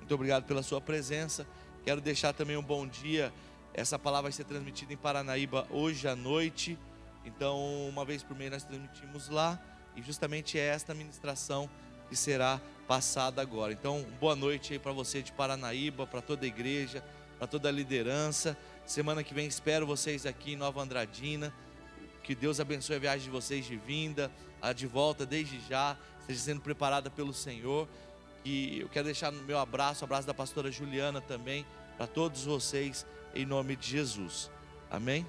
Muito obrigado pela sua presença. Quero deixar também um bom dia. Essa palavra vai ser transmitida em Paranaíba hoje à noite. Então, uma vez por mês nós transmitimos lá. E justamente é esta ministração que será passada agora. Então, boa noite aí para você de Paranaíba, para toda a igreja, para toda a liderança. Semana que vem espero vocês aqui em Nova Andradina. Que Deus abençoe a viagem de vocês de vinda, a de volta desde já, esteja sendo preparada pelo Senhor. E eu quero deixar no meu abraço, o abraço da pastora Juliana também, para todos vocês, em nome de Jesus. Amém?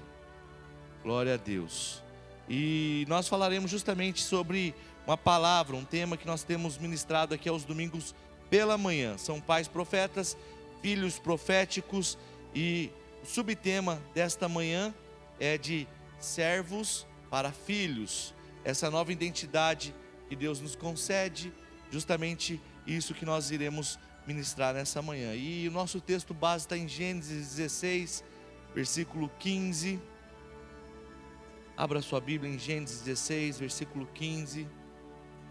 Glória a Deus. E nós falaremos justamente sobre uma palavra, um tema que nós temos ministrado aqui aos domingos pela manhã. São pais profetas, filhos proféticos, e o subtema desta manhã é de servos para filhos. Essa nova identidade que Deus nos concede, justamente isso que nós iremos ministrar nessa manhã. E o nosso texto base está em Gênesis 16, versículo 15. Abra sua Bíblia em Gênesis 16, versículo 15.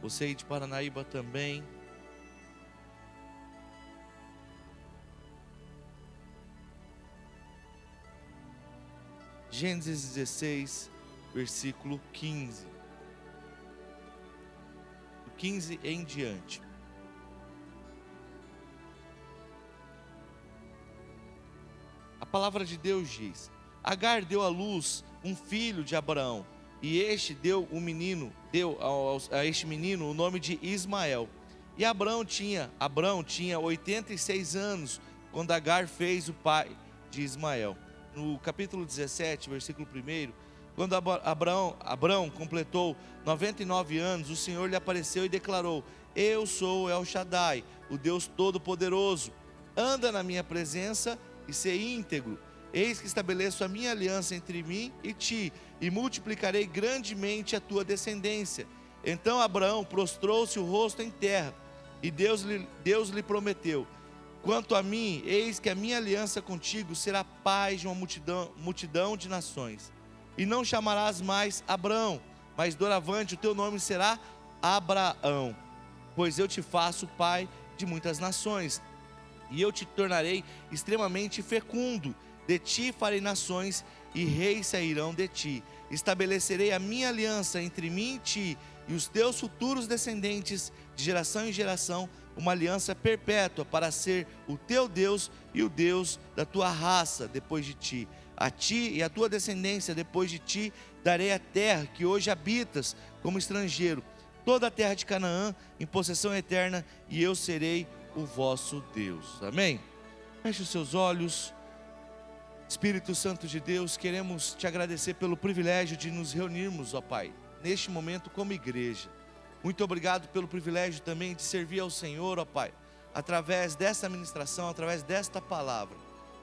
Você aí de Paranaíba também. Gênesis 16, versículo 15. Do 15 em diante. A palavra de Deus diz: Agar deu à luz um filho de Abraão, e este deu a este menino o nome de Ismael. E Abraão tinha 86 anos quando Agar fez o pai de Ismael. No capítulo 17, versículo 1, quando Abraão completou 99 anos, o Senhor lhe apareceu e declarou: Eu sou El Shaddai, o Deus Todo-Poderoso. Anda na minha presença e ser íntegro. Eis que estabeleço a minha aliança entre mim e ti, e multiplicarei grandemente a tua descendência. Então Abraão prostrou-se o rosto em terra, e Deus lhe prometeu: Quanto a mim, eis que a minha aliança contigo será paz de uma multidão de nações. E não chamarás mais Abraão, mas doravante o teu nome será Abraão, pois eu te faço pai de muitas nações, e eu te tornarei extremamente fecundo. De ti farei nações, e reis sairão de ti. Estabelecerei a minha aliança entre mim e ti, e os teus futuros descendentes, de geração em geração, uma aliança perpétua, para ser o teu Deus e o Deus da tua raça depois de ti. A ti e a tua descendência depois de ti darei a terra que hoje habitas como estrangeiro, toda a terra de Canaã em possessão eterna, e eu serei o vosso Deus. Amém? Feche os seus olhos. Espírito Santo de Deus, queremos te agradecer pelo privilégio de nos reunirmos, ó Pai, neste momento como igreja. Muito obrigado pelo privilégio também de servir ao Senhor, ó Pai, através dessa ministração, através desta palavra.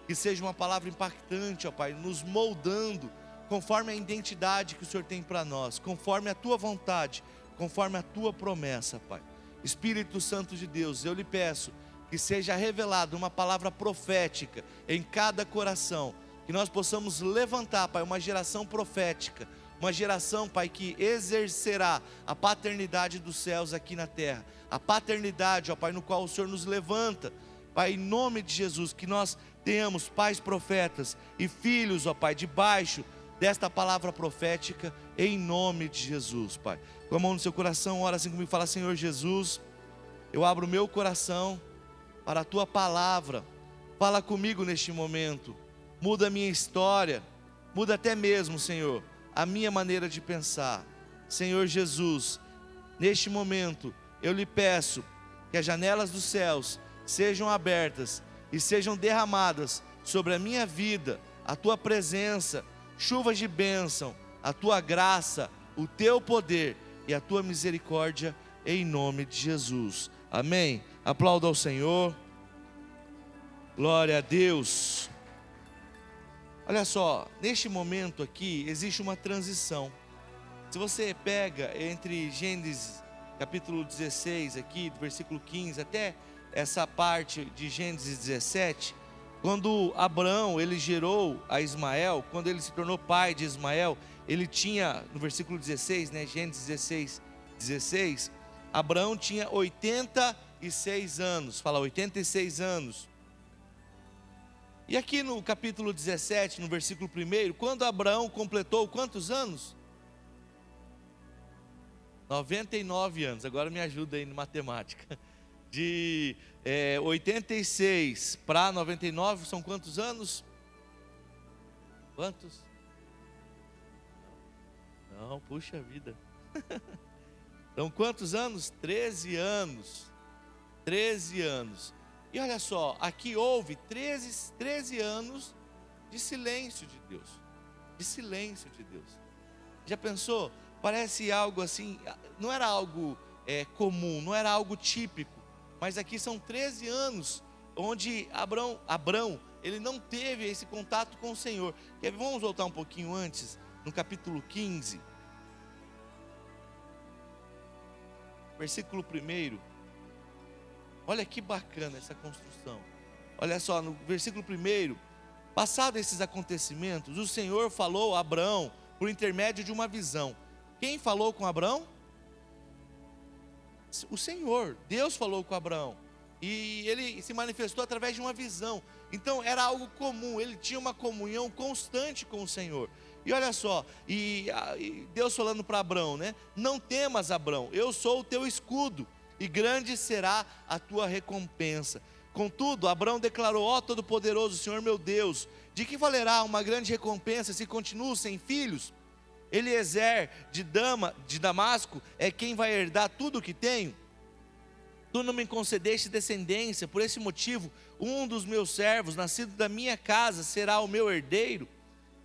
Que seja uma palavra impactante, ó Pai, nos moldando conforme a identidade que o Senhor tem para nós, conforme a tua vontade, conforme a tua promessa, Pai. Espírito Santo de Deus, eu lhe peço que seja revelada uma palavra profética em cada coração, que nós possamos levantar, Pai, uma geração profética, uma geração, Pai, que exercerá a paternidade dos céus aqui na terra, a paternidade, ó Pai, no qual o Senhor nos levanta, Pai, em nome de Jesus, que nós tenhamos pais profetas e filhos, ó Pai, debaixo desta palavra profética, em nome de Jesus, Pai. Com a mão no seu coração, ora assim comigo, fala: Senhor Jesus, eu abro o meu coração para a tua palavra. Fala comigo neste momento, muda a minha história, muda até mesmo, Senhor, a minha maneira de pensar. Senhor Jesus, neste momento eu lhe peço que as janelas dos céus sejam abertas e sejam derramadas sobre a minha vida, a tua presença, chuvas de bênção, a tua graça, o teu poder e a tua misericórdia, em nome de Jesus. Amém. Aplauda ao Senhor. Glória a Deus. Olha só, neste momento aqui existe uma transição. Se você pega entre Gênesis capítulo 16 aqui, do versículo 15 até essa parte de Gênesis 17, quando Abraão ele gerou a Ismael, quando ele se tornou pai de Ismael, ele tinha, no versículo 16, Gênesis 16, Abraão tinha 86 86 anos. Fala, 86 anos. E aqui no capítulo 17, no versículo 1, quando Abraão completou quantos anos? 99 anos. Agora me ajuda aí na matemática. De 86 para 99 são quantos anos? Quantos? Não, puxa vida. Então quantos anos? 13 anos. 13 anos. E olha só, aqui houve 13 anos de silêncio de Deus. De silêncio de Deus. Já pensou? Parece algo assim, não era algo comum, não era algo típico. Mas aqui são 13 anos onde Abrão, ele não teve esse contato com o Senhor. Vamos voltar um pouquinho antes, no capítulo 15. Versículo 1. Olha que bacana essa construção. Olha só, no versículo 1, passado esses acontecimentos, o Senhor falou a Abraão por intermédio de uma visão. Quem falou com Abraão? O Senhor, Deus falou com Abraão. E ele se manifestou através de uma visão. Então era algo comum, ele tinha uma comunhão constante com o Senhor. E olha só, e Deus falando para Abraão, né? Não temas, Abraão, eu sou o teu escudo, e grande será a tua recompensa. Contudo, Abraão declarou: ó Todo-Poderoso Senhor meu Deus, de que valerá uma grande recompensa se continuo sem filhos? Eliezer de Damasco é quem vai herdar tudo o que tenho? Tu não me concedeste descendência, por esse motivo, um dos meus servos, nascido da minha casa, será o meu herdeiro?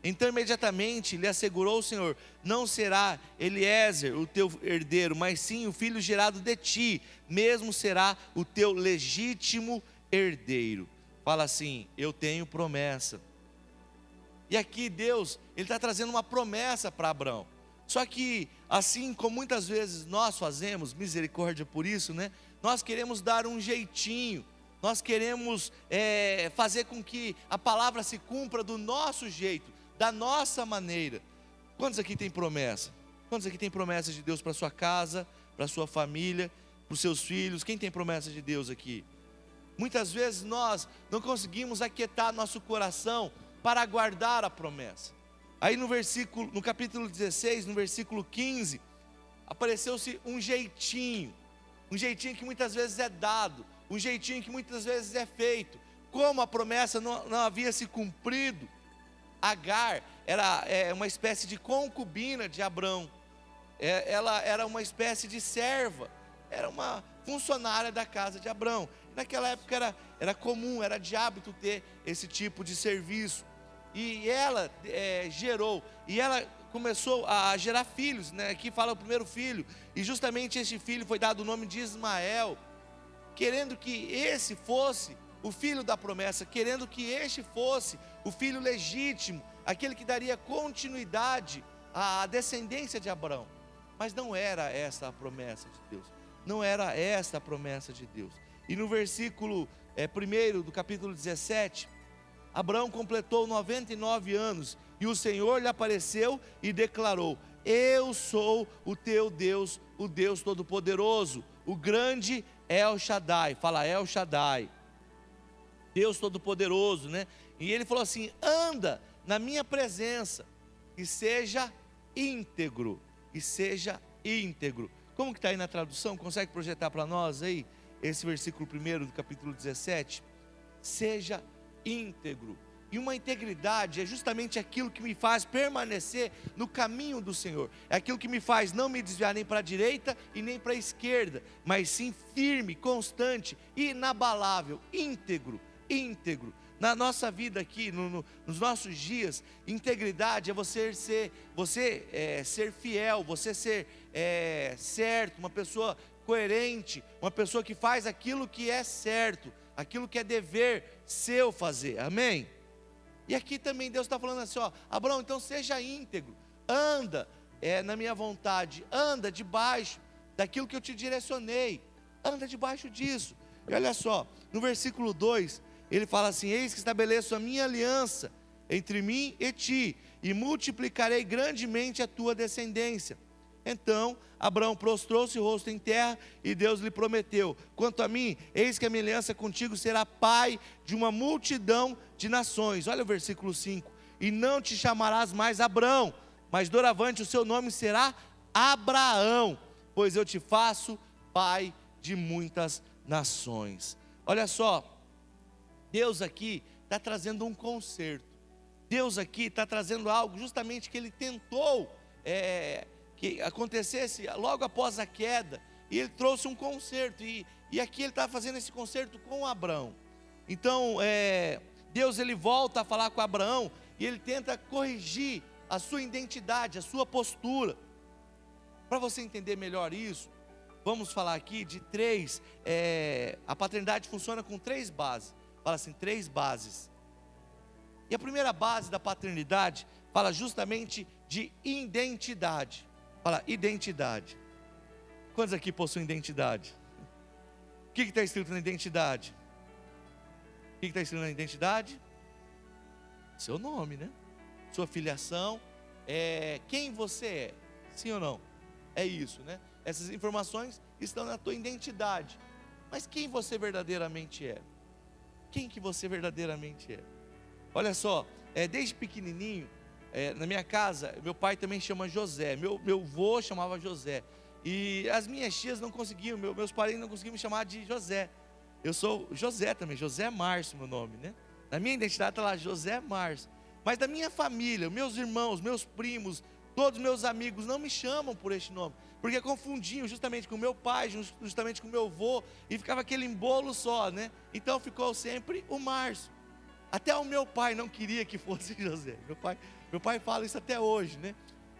Então imediatamente lhe assegurou o Senhor: não será Eliezer o teu herdeiro, mas sim o filho gerado de ti, mesmo será o teu legítimo herdeiro. Fala assim: eu tenho promessa. E aqui Deus, Ele está trazendo uma promessa para Abraão. Só que, assim como muitas vezes nós fazemos, misericórdia por isso, né? Nós queremos dar um jeitinho, nós queremos fazer com que a palavra se cumpra do nosso jeito, da nossa maneira. Quantos aqui tem promessa? Quantos aqui tem promessa de Deus para sua casa, para sua família, para os seus filhos? Quem tem promessa de Deus aqui? Muitas vezes nós não conseguimos aquietar nosso coração para aguardar a promessa. Aí no capítulo 16, no versículo 15, apareceu-se um jeitinho que muitas vezes é dado, um jeitinho que muitas vezes é feito. Como a promessa não havia se cumprido, Agar era uma espécie de concubina de Abrão. Ela era uma espécie de serva, era uma funcionária da casa de Abrão. Naquela época era comum, era de hábito ter esse tipo de serviço. E ela gerou, e ela começou a gerar filhos, né? Aqui fala o primeiro filho, e justamente este filho foi dado o nome de Ismael, querendo que esse fosse o filho da promessa, querendo que este fosse o filho legítimo, aquele que daria continuidade à descendência de Abraão. Mas não era essa a promessa de Deus, não era essa a promessa de Deus. E no versículo 1 do capítulo 17, Abraão completou 99 anos, e o Senhor lhe apareceu e declarou: eu sou o teu Deus, o Deus Todo-Poderoso, o grande El Shaddai. Fala, El Shaddai, Deus Todo-Poderoso, né? E ele falou assim: anda na minha presença e seja íntegro, e seja íntegro. Como que está aí na tradução? Consegue projetar para nós aí, esse versículo 1 do capítulo 17? Seja íntegro. E uma integridade é justamente aquilo que me faz permanecer no caminho do Senhor. É aquilo que me faz não me desviar nem para a direita e nem para a esquerda, mas sim firme, constante, inabalável, íntegro. Na nossa vida aqui, nos nossos dias, integridade é você ser fiel, você ser certo, uma pessoa coerente, uma pessoa que faz aquilo que é certo, aquilo que é dever seu fazer, amém? E aqui também Deus está falando assim, ó: Abraão, então seja íntegro, anda na minha vontade, anda debaixo daquilo que eu te direcionei, anda debaixo disso. E olha só, no versículo 2, ele fala assim: eis que estabeleço a minha aliança entre mim e ti, e multiplicarei grandemente a tua descendência. Então Abraão prostrou-se o rosto em terra e Deus lhe prometeu: quanto a mim, eis que a minha aliança contigo será pai de uma multidão de nações. Olha o versículo 5: e não te chamarás mais Abrão, mas doravante o seu nome será Abraão, pois eu te faço pai de muitas nações. Olha só, Deus aqui está trazendo um conserto. Deus aqui está trazendo algo justamente que Ele tentou que acontecesse logo após a queda, e Ele trouxe um conserto, e aqui Ele está fazendo esse conserto com Abraão. Então Deus Ele volta a falar com Abraão, e Ele tenta corrigir a sua identidade, a sua postura. Para você entender melhor isso, vamos falar aqui de três, a paternidade funciona com três bases. Fala assim, três bases. E a primeira base da paternidade fala justamente de identidade. Fala, identidade. Quantos aqui possuem identidade? O que está escrito na identidade? O que está escrito na identidade? Seu nome, né? Sua filiação, quem você é, sim ou não? É isso, né? Essas informações estão na tua identidade. Mas quem você verdadeiramente é? Quem que você verdadeiramente é? Olha só, desde pequenininho, na minha casa, meu pai também chama José, meu avô chamava José, e as minhas tias não conseguiam, meus parentes não conseguiam me chamar de José. Eu sou José também, José Márcio meu nome, né? Na minha identidade está lá José Márcio. Mas da minha família, meus irmãos, meus primos, todos meus amigos não me chamam por este nome, porque confundiam justamente com meu pai, justamente com meu avô, e ficava aquele embolo só, né? Então ficou sempre o Márcio. Até o meu pai não queria que fosse José. Meu pai fala isso até hoje, né?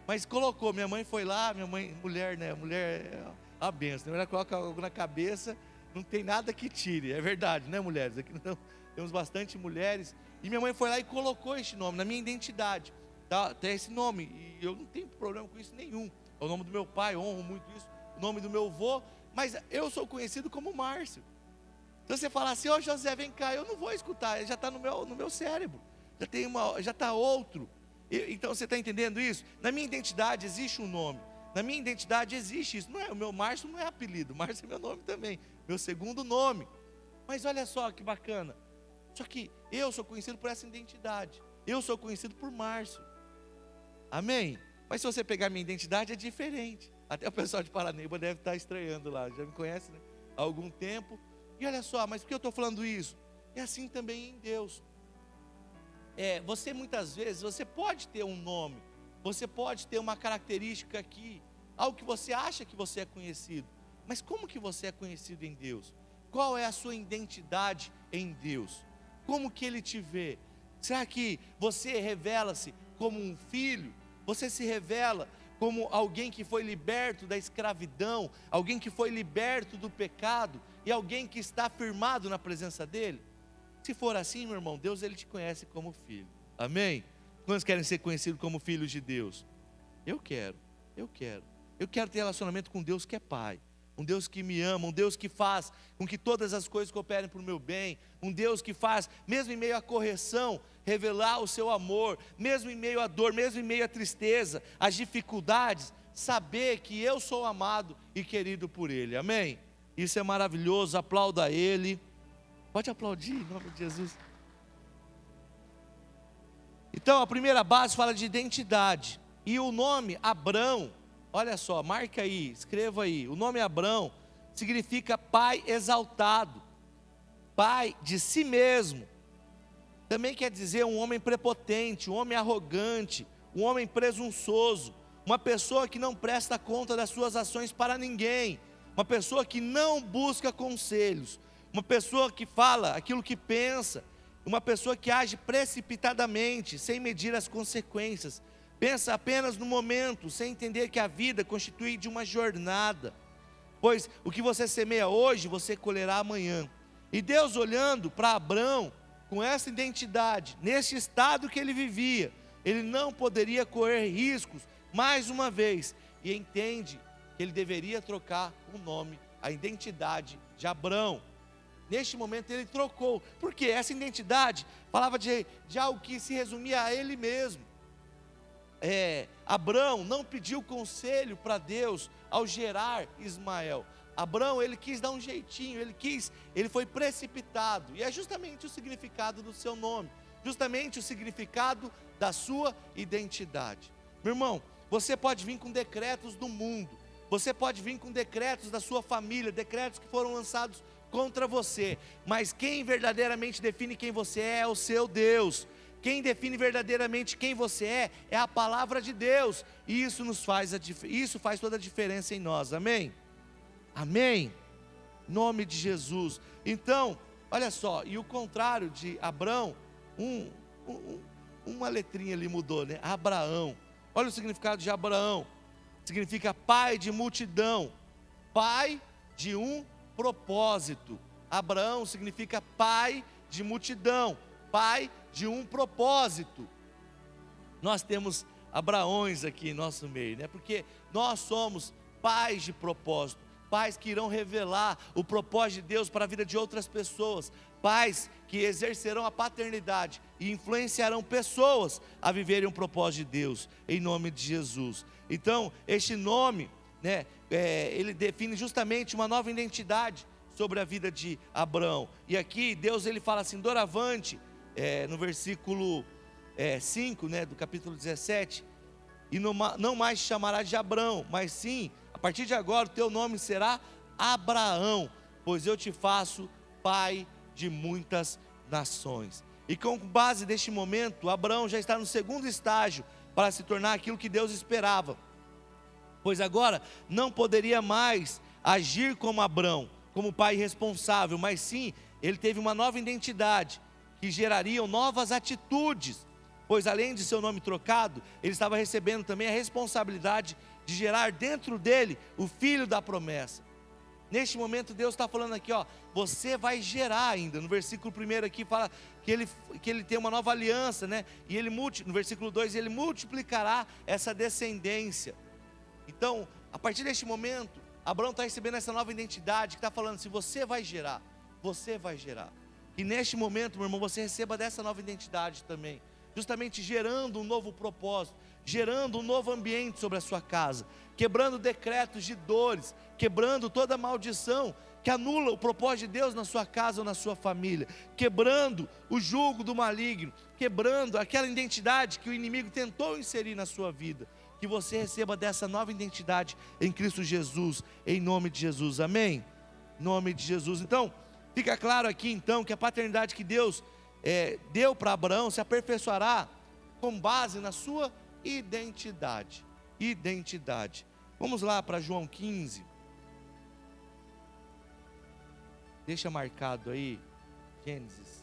Mas colocou, minha mãe foi lá, minha mãe, mulher, né? Mulher é a benção, ela coloca algo na cabeça, não tem nada que tire, é verdade, né, mulheres? Aqui não, temos bastante mulheres, e minha mãe foi lá e colocou este nome na minha identidade, tá? Tem esse nome, e eu não tenho problema com isso nenhum. É o nome do meu pai, honro muito isso, o nome do meu avô, mas eu sou conhecido como Márcio. Então você fala assim, ô José, vem cá, eu não vou escutar, já está no meu cérebro, já está outro. Então você está entendendo isso? Na minha identidade existe um nome, na minha identidade existe isso. Não é, o meu Márcio não é apelido, Márcio é meu nome também, meu segundo nome. Mas olha só que bacana, só que eu sou conhecido por essa identidade, eu sou conhecido por Márcio, amém? Mas se você pegar minha identidade é diferente. Até o pessoal de Paranaíba deve estar estranhando lá, já me conhece, né? Há algum tempo. E olha só, mas por que eu estou falando isso? É assim também em Deus. Você muitas vezes, você pode ter um nome, você pode ter uma característica aqui, algo que você acha que você é conhecido. Mas como que você é conhecido em Deus? Qual é a sua identidade em Deus? Como que Ele te vê? Será que você revela-se como um filho? Você se revela como alguém que foi liberto da escravidão, alguém que foi liberto do pecado, e alguém que está firmado na presença dEle? Se for assim, meu irmão, Deus Ele te conhece como filho, amém? Quantos querem ser conhecidos como filhos de Deus? Eu quero ter relacionamento com Deus que é Pai, um Deus que me ama, um Deus que faz com que todas as coisas cooperem para o meu bem, um Deus que faz, mesmo em meio à correção, revelar o seu amor, mesmo em meio à dor, mesmo em meio à tristeza, às dificuldades, saber que eu sou amado e querido por Ele, amém? Isso é maravilhoso, aplauda a Ele, pode aplaudir em nome de Jesus. Então a primeira base fala de identidade, e o nome Abrão, olha só, marca aí, escreva aí, o nome Abrão significa pai exaltado, pai de si mesmo. Também quer dizer um homem prepotente, um homem arrogante, um homem presunçoso, uma pessoa que não presta conta das suas ações para ninguém, uma pessoa que não busca conselhos, uma pessoa que fala aquilo que pensa, uma pessoa que age precipitadamente, sem medir as consequências, pensa apenas no momento, sem entender que a vida constitui de uma jornada, pois o que você semeia hoje, você colherá amanhã. E Deus, olhando para Abrão, com essa identidade, nesse estado que ele vivia, ele não poderia correr riscos, mais uma vez, e entende que ele deveria trocar o nome, a identidade de Abrão. Neste momento ele trocou, porque essa identidade falava de algo que se resumia a ele mesmo. Abrão não pediu conselho para Deus ao gerar Ismael. Abrão, ele quis dar um jeitinho, ele foi precipitado, e é justamente o significado do seu nome, justamente o significado da sua identidade. Meu irmão, você pode vir com decretos do mundo, você pode vir com decretos da sua família, decretos que foram lançados contra você, mas quem verdadeiramente define quem você é o seu Deus. Quem define verdadeiramente quem você é a palavra de Deus, e isso faz toda a diferença em nós, amém? Amém? Em nome de Jesus. Então, olha só, e o contrário de Abrão, uma letrinha ali mudou, né? Abraão. Olha o significado de Abraão: significa pai de multidão, pai de um propósito. Abraão significa pai de multidão, pai de um propósito. Nós temos Abraões aqui em nosso meio, né? Porque nós somos pais de propósito, pais que irão revelar o propósito de Deus para a vida de outras pessoas, pais que exercerão a paternidade e influenciarão pessoas a viverem um propósito de Deus, em nome de Jesus. Então, este nome, né, ele define justamente uma nova identidade sobre a vida de Abraão. E aqui Deus ele fala assim, doravante, no versículo 5, né, do capítulo 17, e não mais te chamarás de Abrão, mas sim, a partir de agora o teu nome será Abraão, pois eu te faço pai de muitas nações. E com base neste momento, Abraão já está no segundo estágio para se tornar aquilo que Deus esperava, pois agora não poderia mais agir como Abrão, como pai responsável, mas sim, ele teve uma nova identidade, que gerariam novas atitudes, pois além de seu nome trocado, ele estava recebendo também a responsabilidade de gerar dentro dele o filho da promessa. Neste momento Deus está falando aqui, ó, você vai gerar ainda. No versículo 1 aqui fala que ele tem uma nova aliança, né? E no versículo 2, ele multiplicará essa descendência. Então, a partir deste momento, Abraão está recebendo essa nova identidade, que está falando assim, você vai gerar, você vai gerar. E neste momento, meu irmão, você receba dessa nova identidade também, justamente gerando um novo propósito, gerando um novo ambiente sobre a sua casa, quebrando decretos de dores, quebrando toda maldição que anula o propósito de Deus na sua casa ou na sua família, quebrando o jugo do maligno, quebrando aquela identidade que o inimigo tentou inserir na sua vida. Que você receba dessa nova identidade em Cristo Jesus, em nome de Jesus, amém? Em nome de Jesus. Então, fica claro aqui então que a paternidade que Deus deu para Abraão se aperfeiçoará com base na sua identidade. Identidade. Vamos lá para João 15. Deixa marcado aí Gênesis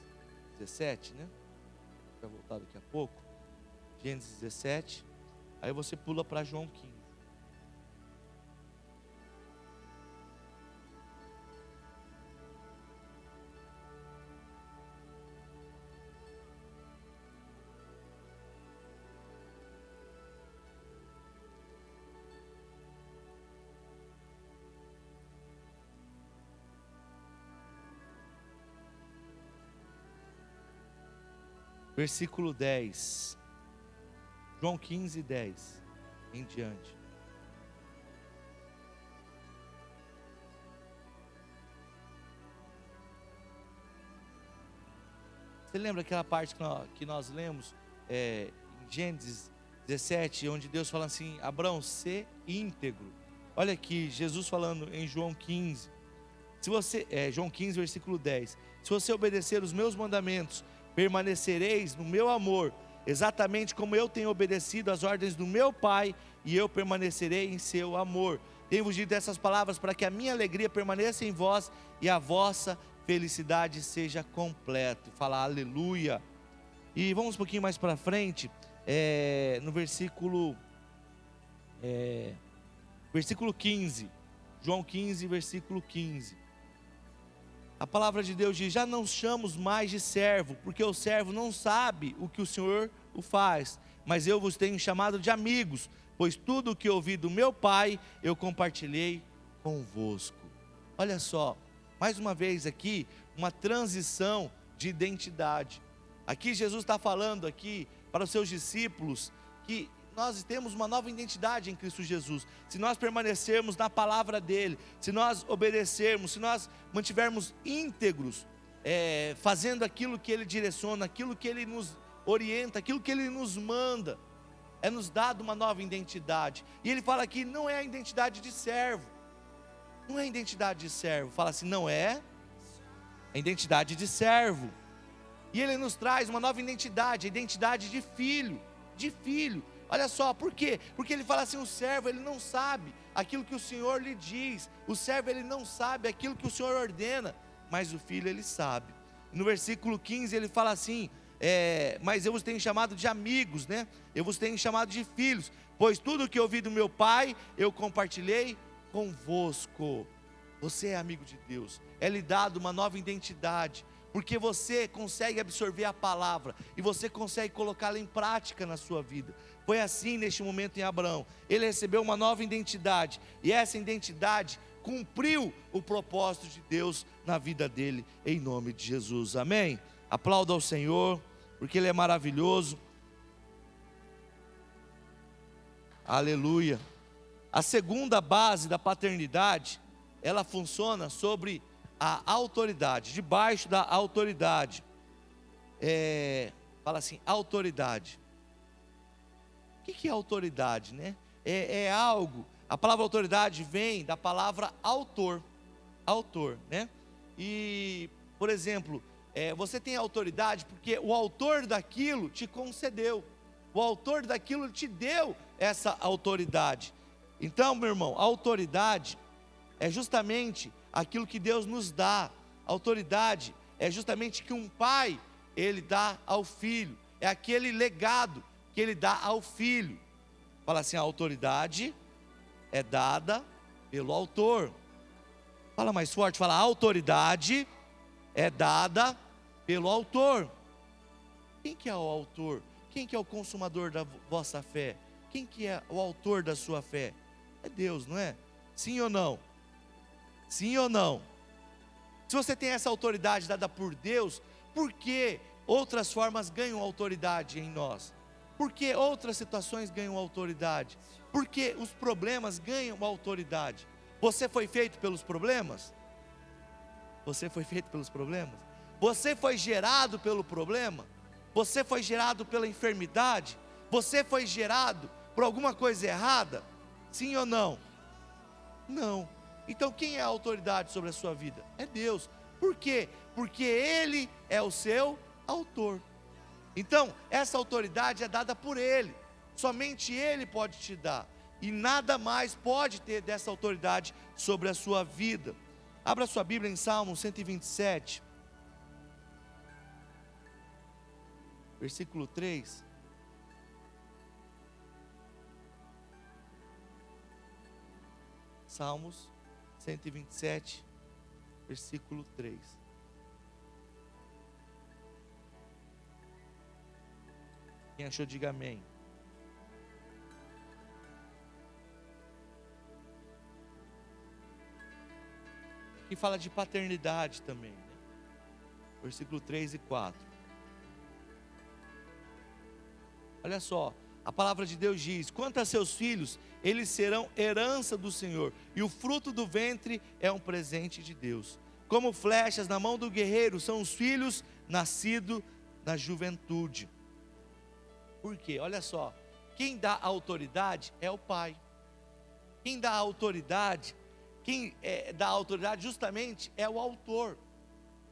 17, né? Vai voltar daqui a pouco. Gênesis 17. Aí você pula para João 15. Versículo 10. João 15, 10 em diante. Você lembra aquela parte que nós lemos em Gênesis 17, onde Deus fala assim, Abraão, sê íntegro. Olha aqui, Jesus falando em João 15, João 15, versículo 10, se você obedecer os meus mandamentos, permanecereis no meu amor, exatamente como eu tenho obedecido às ordens do meu Pai, e eu permanecerei em seu amor. Tenho-vos dito essas palavras para que a minha alegria permaneça em vós e a vossa felicidade seja completa. Fala aleluia. E vamos um pouquinho mais para frente, no versículo 15, João 15, versículo 15. A palavra de Deus diz, já não chamos mais de servo, porque o servo não sabe o que o Senhor o faz, mas eu vos tenho chamado de amigos, pois tudo o que ouvi do meu Pai, eu compartilhei convosco. Olha só, mais uma vez aqui, uma transição de identidade. Aqui Jesus está falando aqui para os seus discípulos, que nós temos uma nova identidade em Cristo Jesus, se nós permanecermos na palavra dEle, se nós obedecermos, se nós mantivermos íntegros, fazendo aquilo que Ele direciona, aquilo que Ele nos orienta, aquilo que Ele nos manda, é nos dado uma nova identidade. E Ele fala aqui, não é a identidade de servo, não é a identidade de servo, fala assim, não é a identidade de servo. E Ele nos traz uma nova identidade, a identidade de filho, de filho. Olha só, por quê? Porque Ele fala assim, o servo, ele não sabe aquilo que o Senhor lhe diz, o servo, ele não sabe aquilo que o Senhor ordena, mas o filho, ele sabe. No versículo 15, ele fala assim, mas eu vos tenho chamado de amigos, né? Eu vos tenho chamado de filhos, pois tudo que ouvi do meu Pai, eu compartilhei convosco. Você é amigo de Deus, é lhe dado uma nova identidade, porque você consegue absorver a palavra, e você consegue colocá-la em prática na sua vida. Foi assim neste momento em Abraão, ele recebeu uma nova identidade, e essa identidade cumpriu o propósito de Deus na vida dele, em nome de Jesus, amém? Aplauda ao Senhor, porque Ele é maravilhoso, aleluia. A segunda base da paternidade, ela funciona sobre a autoridade, debaixo da autoridade, fala assim, autoridade. O que é autoridade, né? É algo, a palavra autoridade vem da palavra autor, né? E, por exemplo, você tem autoridade porque o autor daquilo te concedeu, o autor daquilo te deu essa autoridade. Então, meu irmão, a autoridade é justamente aquilo que Deus nos dá. A autoridade é justamente que um pai, ele dá ao filho, é aquele legado que ele dá ao filho. Fala assim, a autoridade é dada pelo autor. Fala mais forte, fala, a autoridade é dada pelo autor. Quem que é o autor? Quem que é o consumador da vossa fé? Quem que é o autor da sua fé? É Deus, não é? Sim ou não? Sim ou não? Se você tem essa autoridade dada por Deus, por que outras formas ganham autoridade em nós? Por que outras situações ganham autoridade? Por que os problemas ganham autoridade? Você foi feito pelos problemas? Você foi feito pelos problemas? Você foi gerado pelo problema? Você foi gerado pela enfermidade? Você foi gerado por alguma coisa errada? Sim ou não? Não. Então quem é a autoridade sobre a sua vida? É Deus. Por quê? Porque Ele é o seu autor. Então essa autoridade é dada por Ele. Somente Ele pode te dar. E nada mais pode ter dessa autoridade sobre a sua vida. Abra sua Bíblia em Salmo 127. Versículo 3. Salmos 127, versículo 3. Quem achou, diga amém. Que fala de paternidade também, né? Versículo 3 e 4. Olha só, a palavra de Deus diz: quanto a seus filhos, eles serão herança do Senhor, e o fruto do ventre é um presente de Deus. Como flechas na mão do guerreiro são os filhos nascidos na juventude. Por quê? Olha só, quem dá autoridade é o pai. Quem dá autoridade, dá autoridade justamente é o autor.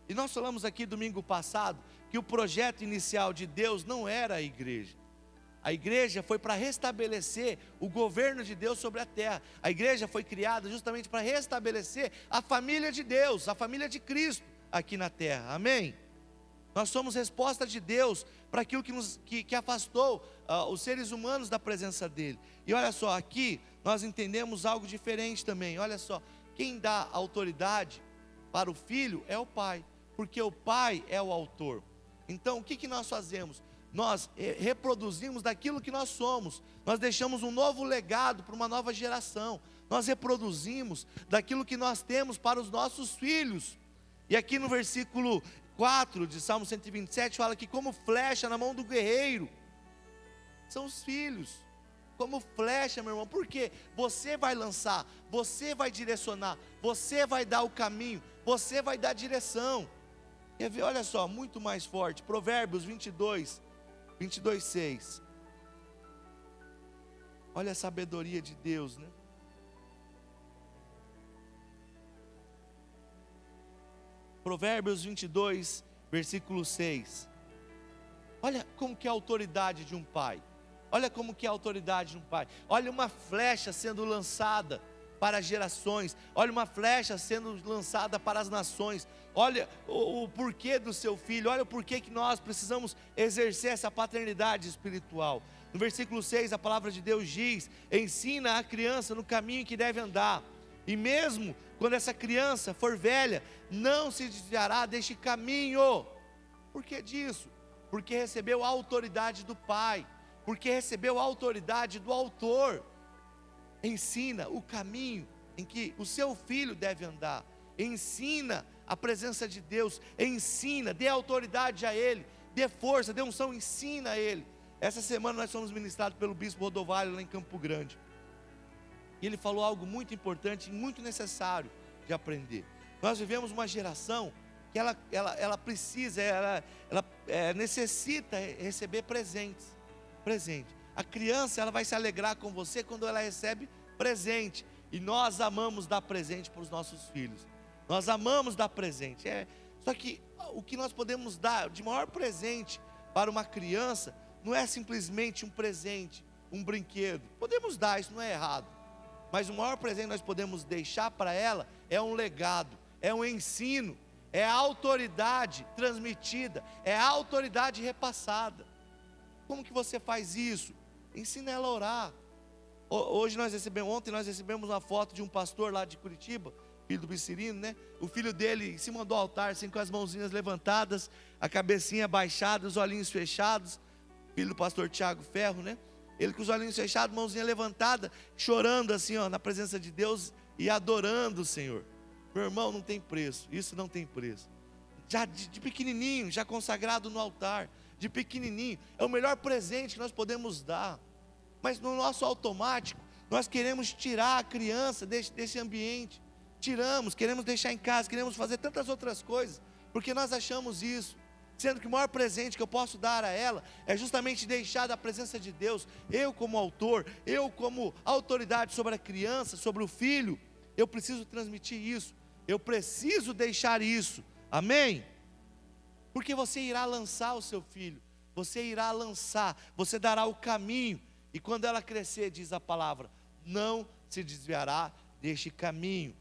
E nós falamos aqui domingo passado que o projeto inicial de Deus não era a igreja. A igreja foi para restabelecer o governo de Deus sobre a terra. A igreja foi criada justamente para restabelecer a família de Deus, a família de Cristo aqui na terra, amém? Nós somos resposta de Deus para aquilo que afastou os seres humanos da presença dEle. E olha só, aqui nós entendemos algo diferente também. Olha só, quem dá autoridade para o filho é o pai, porque o pai é o autor. Então o que nós fazemos? Nós reproduzimos daquilo que nós somos, nós deixamos um novo legado para uma nova geração, nós reproduzimos daquilo que nós temos para os nossos filhos. E aqui no versículo 4 de Salmo 127 fala que como flecha na mão do guerreiro, são os filhos. como flecha, meu irmão. Por quê? Você vai lançar, você vai direcionar, você vai dar o caminho, você vai dar direção. Quer ver? Olha só, muito mais forte. Provérbios 22:6. Olha a sabedoria de Deus, né? Provérbios 22, versículo 6. Olha como que é a autoridade de um pai. Olha como que é a autoridade de um pai. Olha uma flecha sendo lançada para as gerações. Olha uma flecha sendo lançada para as nações. Olha o porquê do seu filho. Olha o porquê que nós precisamos exercer essa paternidade espiritual. No versículo 6, a palavra de Deus diz: ensina a criança no caminho em que deve andar. E mesmo quando essa criança for velha, não se desviará deste caminho. Por que disso? Porque recebeu a autoridade do pai, porque recebeu a autoridade do autor. Ensina o caminho em que o seu filho deve andar, ensina a presença de Deus, ensina, dê autoridade a ele, dê força, dê unção, ensina a ele. Essa semana nós fomos ministrados pelo bispo Rodovalho lá em Campo Grande, e ele falou algo muito importante e muito necessário de aprender. Nós vivemos uma geração que ela precisa, necessita receber presente. A criança, ela vai se alegrar com você quando ela recebe presente, e nós amamos dar presente para os nossos filhos, nós amamos dar presente, só que o que nós podemos dar de maior presente para uma criança, não é simplesmente um presente, um brinquedo. Podemos dar, isso não é errado, mas o maior presente que nós podemos deixar para ela, é um legado, é um ensino, é a autoridade transmitida, é a autoridade repassada. Como que você faz isso? Ensina ela a orar. Ontem nós recebemos uma foto de um pastor lá de Curitiba, filho do Bicirino, né? O filho dele em cima do altar, assim, com as mãozinhas levantadas, a cabecinha baixada, os olhinhos fechados. Filho do pastor Tiago Ferro, né? Ele com os olhinhos fechados, mãozinha levantada, chorando assim, ó, na presença de Deus e adorando o Senhor. Meu irmão, não tem preço, isso não tem preço. Já de pequenininho, já consagrado no altar, de pequenininho, é o melhor presente que nós podemos dar. Mas no nosso automático, nós queremos tirar a criança desse ambiente. Queremos deixar em casa, queremos fazer tantas outras coisas, porque nós achamos isso. Sendo que o maior presente que eu posso dar a ela, é justamente deixar da presença de Deus. Eu como autor, eu como autoridade sobre a criança, sobre o filho, eu preciso transmitir isso. Eu preciso deixar isso, amém? Porque você irá lançar o seu filho, você irá lançar, você dará o caminho, e quando ela crescer, diz a palavra, não se desviará deste caminho.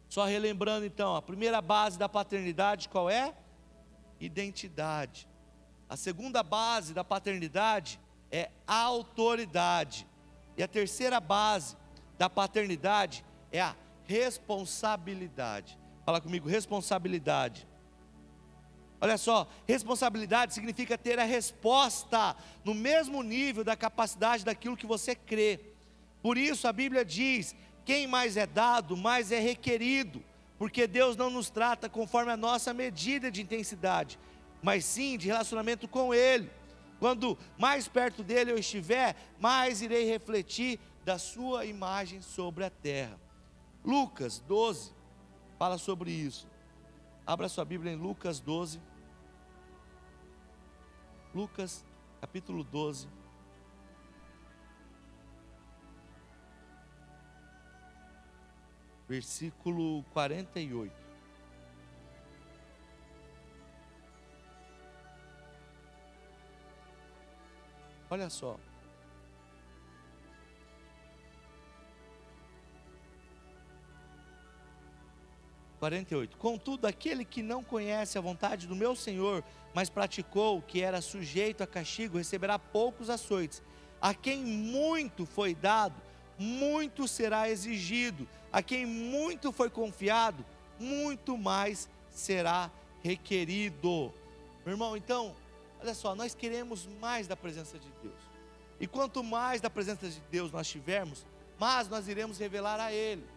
Só relembrando então, a primeira base da paternidade qual é? Identidade. A segunda base da paternidade é a autoridade. E a terceira base da paternidade é a responsabilidade. Fala comigo, responsabilidade. Olha só, responsabilidade significa ter a resposta no mesmo nível da capacidade daquilo que você crê. Por isso a Bíblia diz: quem mais é dado, mais é requerido, porque Deus não nos trata conforme a nossa medida de intensidade, mas sim de relacionamento com Ele. Quando mais perto dele eu estiver, mais irei refletir da sua imagem sobre a terra. Lucas 12 fala sobre isso. Abra sua Bíblia em Lucas 12. Lucas capítulo 12. Versículo 48. Olha só. Contudo, aquele que não conhece a vontade do meu Senhor, mas praticou o que era sujeito a castigo, receberá poucos açoites. A quem muito foi dado, muito será exigido. A quem muito foi confiado, muito mais será requerido. Meu irmão, então, olha só, nós queremos mais da presença de Deus. E quanto mais da presença de Deus nós tivermos, mais nós iremos revelar a Ele.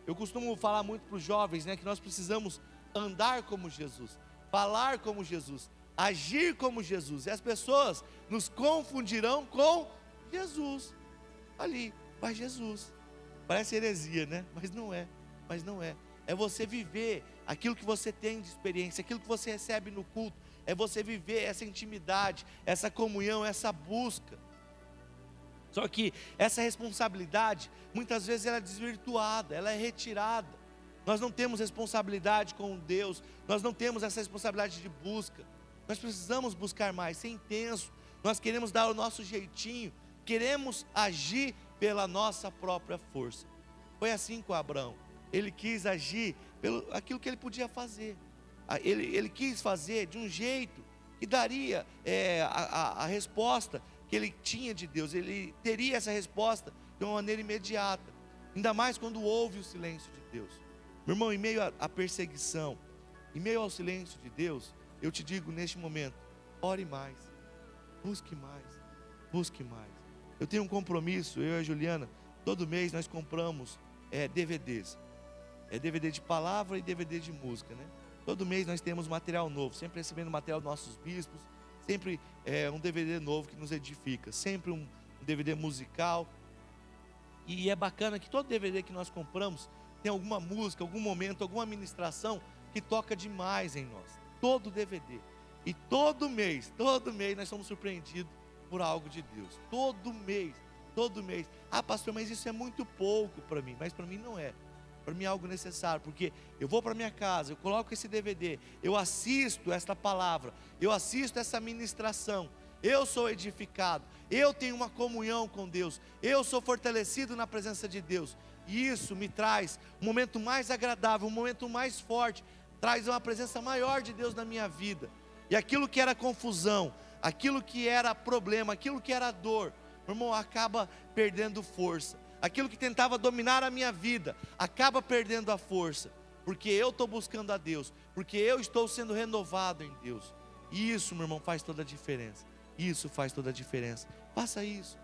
Eu costumo falar muito para os jovens, né, que nós precisamos andar como Jesus, falar como Jesus, agir como Jesus. E as pessoas nos confundirão com Jesus. Ali, vai Jesus. Parece heresia, né? Mas não é. É você viver aquilo que você tem de experiência, aquilo que você recebe no culto. É você viver essa intimidade, essa comunhão, essa busca. Só que essa responsabilidade, muitas vezes ela é desvirtuada, ela é retirada. Nós não temos responsabilidade com Deus, nós não temos essa responsabilidade de busca. Nós precisamos buscar mais, ser intenso. Nós queremos dar o nosso jeitinho, queremos agir pela nossa própria força. Foi assim com Abraão. Ele quis agir pelo aquilo que ele podia fazer. Ele quis fazer de um jeito que daria a resposta que ele tinha de Deus. Ele teria essa resposta de uma maneira imediata. Ainda mais quando ouve o silêncio de Deus. Meu irmão, em meio à perseguição, em meio ao silêncio de Deus, eu te digo neste momento, ore mais, busque mais, busque mais. Eu tenho um compromisso, eu e a Juliana, todo mês nós compramos DVDs. DVD de palavra e DVD de música, né? Todo mês nós temos material novo, sempre recebendo material dos nossos bispos, sempre um DVD novo que nos edifica, sempre um DVD musical. E é bacana que todo DVD que nós compramos tem alguma música, algum momento, alguma ministração que toca demais em nós. Todo DVD. E todo mês nós somos surpreendidos por algo de Deus. Todo mês. Ah, pastor, mas isso é muito pouco para mim. Mas para mim não é. Para mim é algo necessário, porque eu vou para minha casa, eu coloco esse DVD, eu assisto esta palavra, eu assisto essa ministração, eu sou edificado, eu tenho uma comunhão com Deus, eu sou fortalecido na presença de Deus, e isso me traz um momento mais agradável, um momento mais forte, traz uma presença maior de Deus na minha vida, e aquilo que era confusão, aquilo que era problema, aquilo que era dor, meu irmão, acaba perdendo força. Aquilo que tentava dominar a minha vida, acaba perdendo a força, porque eu estou buscando a Deus, porque eu estou sendo renovado em Deus, e isso, meu irmão, faz toda a diferença, isso faz toda a diferença. Faça isso,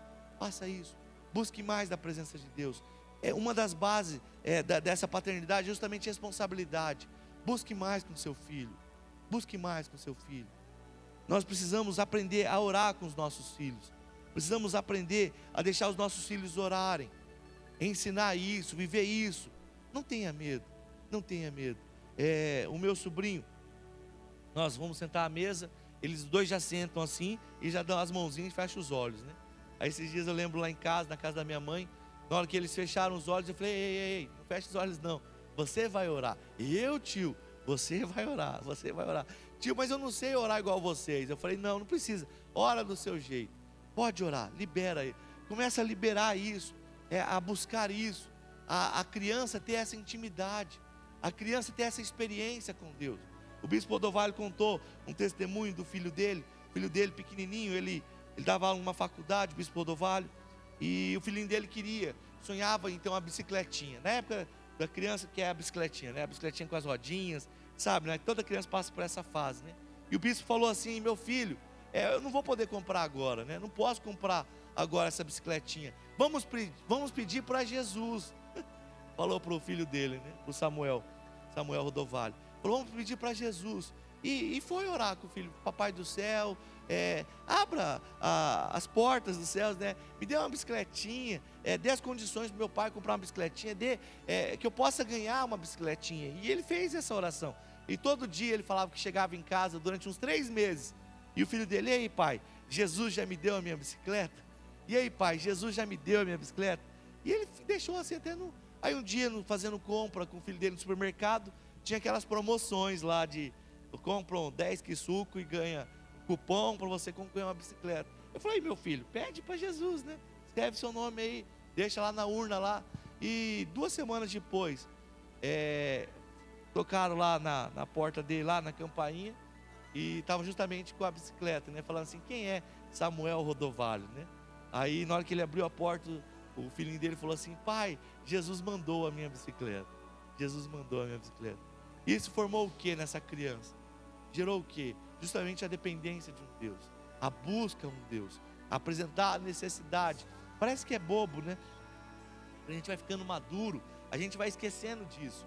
busque mais da presença de Deus. Uma das bases dessa paternidade é justamente a responsabilidade. Busque mais com seu filho, nós precisamos aprender a orar com os nossos filhos, precisamos aprender a deixar os nossos filhos orarem, ensinar isso, viver isso. Não tenha medo. O meu sobrinho, nós vamos sentar à mesa, eles dois já sentam assim e já dão as mãozinhas e fecham os olhos, né? Aí esses dias eu lembro lá em casa, na casa da minha mãe, na hora que eles fecharam os olhos, eu falei, ei, não feche os olhos não, você vai orar. Tio, você vai orar. Tio, mas eu não sei orar igual vocês. Eu falei, não precisa, ora do seu jeito, pode orar, libera, começa a liberar isso, a buscar isso, a criança ter essa intimidade, a criança ter essa experiência com Deus. O bispo Rodovalho contou um testemunho do filho dele pequenininho, ele dava aula numa faculdade, o bispo Rodovalho, e o filhinho dele sonhava em ter uma bicicletinha, na época da criança que é a bicicletinha, né? A bicicletinha com as rodinhas, sabe, né? Toda criança passa por essa fase, né? E o bispo falou assim, meu filho, eu não vou poder comprar agora, né? Não posso comprar agora essa bicicletinha, vamos pedir para Jesus, falou para o filho dele, né? Para o Samuel Rodovalho, falou, vamos pedir para Jesus, e foi orar com o filho, papai do céu, abra as portas dos céus, né? Me dê uma bicicletinha, dê as condições para meu pai comprar uma bicicletinha, que eu possa ganhar uma bicicletinha. E ele fez essa oração, e todo dia ele falava que chegava em casa durante uns 3 meses, e o filho dele, e aí pai, Jesus já me deu a minha bicicleta? E aí pai, Jesus já me deu a minha bicicleta? E ele deixou assim até aí um dia, fazendo compra com o filho dele no supermercado, tinha aquelas promoções lá de compram 10 quisuco e ganha cupom para você concorrer uma bicicleta. Eu falei, meu filho, pede para Jesus, né? Escreve seu nome aí, deixa lá na urna lá. E 2 semanas depois, tocaram lá na porta dele, lá na campainha, e estavam justamente com a bicicleta, né? Falando assim, quem é Samuel Rodovalho, né? Aí na hora que ele abriu a porta, o filhinho dele falou assim, pai, Jesus mandou a minha bicicleta. Isso formou o que nessa criança? Gerou o que? Justamente a dependência de um Deus, a busca a um Deus, apresentar a necessidade. Parece que é bobo, né? A gente vai ficando maduro, a gente vai esquecendo disso.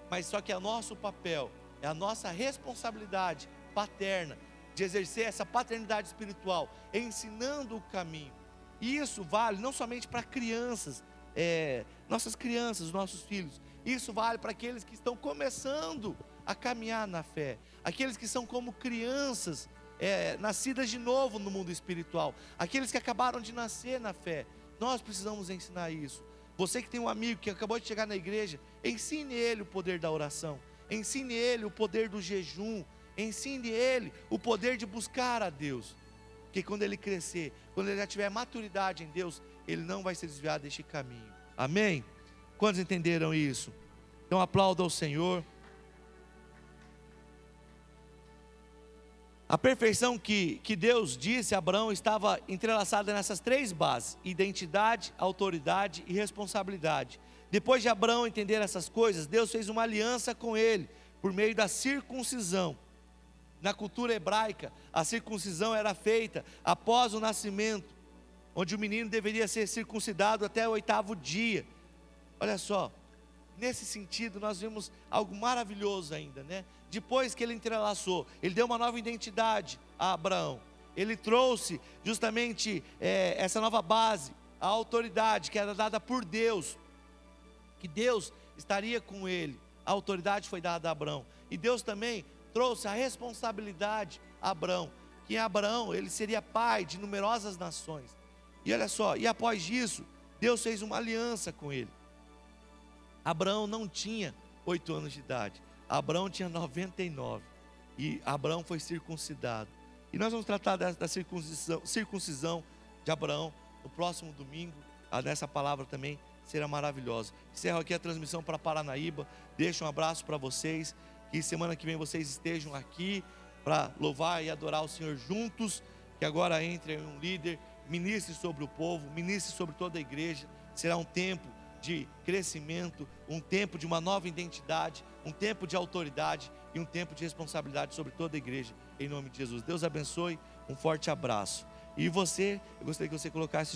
Mas só que é nosso papel, é a nossa responsabilidade paterna de exercer essa paternidade espiritual, ensinando o caminho. E isso vale não somente para crianças, nossas crianças, nossos filhos. Isso vale para aqueles que estão começando a caminhar na fé, aqueles que são como crianças, nascidas de novo no mundo espiritual, aqueles que acabaram de nascer na fé. Nós precisamos ensinar isso. Você que tem um amigo que acabou de chegar na igreja, ensine ele o poder da oração, ensine ele o poder do jejum, ensine ele o poder de buscar a Deus, porque quando ele crescer, quando ele já tiver maturidade em Deus, ele não vai se desviar deste caminho. Amém? Quantos entenderam isso? Então aplauda ao Senhor. A perfeição que Deus disse a Abraão estava entrelaçada nessas três bases: identidade, autoridade e responsabilidade. Depois de Abraão entender essas coisas, Deus fez uma aliança com ele, por meio da circuncisão. Na cultura hebraica, a circuncisão era feita após o nascimento, onde o menino deveria ser circuncidado até o 8º dia. Olha só, nesse sentido nós vemos algo maravilhoso ainda, né? Depois que ele entrelaçou, ele deu uma nova identidade a Abraão. Ele trouxe justamente essa nova base, a autoridade que era dada por Deus, que Deus estaria com ele. A autoridade foi dada a Abraão. E Deus também trouxe a responsabilidade a Abraão, que em Abraão ele seria pai de numerosas nações. E olha só, e após isso, Deus fez uma aliança com ele. Abraão não tinha 8 anos de idade, Abraão tinha 99, e Abraão foi circuncidado. E nós vamos tratar da circuncisão de Abraão no próximo domingo. Nessa palavra também será maravilhosa. Encerro aqui a transmissão para Paranaíba, deixo um abraço para vocês, que semana que vem vocês estejam aqui para louvar e adorar o Senhor juntos, que agora entre um líder, ministre sobre o povo, ministre sobre toda a igreja. Será um tempo de crescimento, um tempo de uma nova identidade, um tempo de autoridade e um tempo de responsabilidade sobre toda a igreja, em nome de Jesus. Deus abençoe, um forte abraço. E você, eu gostaria que você colocasse